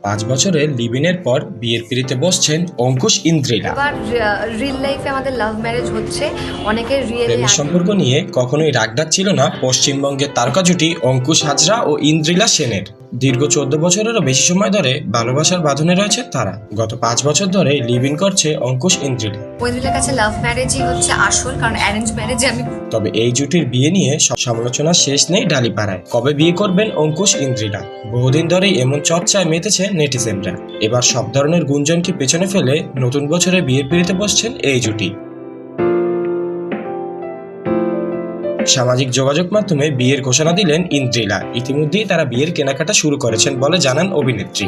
5 বছরের লিভিনের পর বিয়ের পিঁড়িতে বসছেন অঙ্কুশ ইন্দ্রিলা। এবার রিয়েল লাইফে আমাদের লাভ ম্যারেজ হচ্ছে, অনেকের রিয়েল প্রেমের সম্পর্ক নিয়ে কখনোই রাগডাক ছিল না পশ্চিমবঙ্গের তারকা জুটি অঙ্কুশ হাজরা ও ইন্দ্রিলা সেনের। দীর্ঘ 14 বছরেরও বেশি সময় ধরে ভালোবাসার বাঁধনে রয়েছে তারা। গত 5 বছর ধরে লিভ ইন করছে অঙ্কুশ ইন্দ্রিলা। ইন্দ্রিলার কাছে লাভ ম্যারেজই হচ্ছে আসল, কারণ অ্যারেঞ্জ ম্যারেজে আমি তবে এই জুটির বিয়ে নিয়ে সমালোচনা শেষ নেই ডালিপাড়ায়। কবে বিয়ে করবেন অঙ্কুশ ইন্দ্রিলা? বহুদিন ধরেই এমন চর্চায় মেতেছে নেটিজেনরা। এবার সব ধরনের গুঞ্জনকে পেছনে ফেলে নতুন বছরে বিয়ের পিঁড়িতে বসছেন এই জুটি। সামাজিক যোগাযোগ মাধ্যমে বিয়ের ঘোষণা দিলেন ইন্দ্রিলা। ইতিমধ্যেই তারা বিয়ের কেনাকাটা শুরু করেছেন বলে জানান অভিনেত্রী।